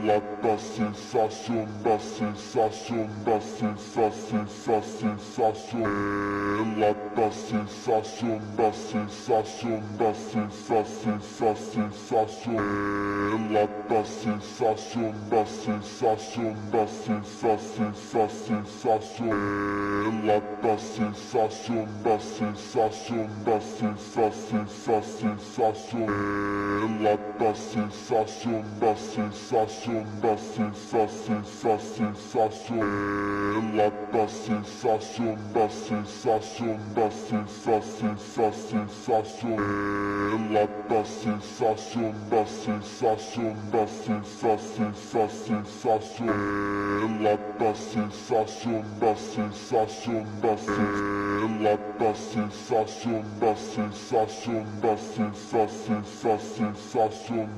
da sensação, da sensação, da sensação, sensação, ela da sensação, da sensação, da sensação, sensação, ela da sensação, da sensação, da sensação, sensação, ela da sensação, da sensação, da sensação, sensação, ela da sensação, da sensação, da sensação, sensação, ela da sensação, da sensação, da sensação, sensação, ela da sensação, da sensação, da sensação, sensação, ela da sensação, da sensação, da ela da sensação, da sensação, da sensação, sensação,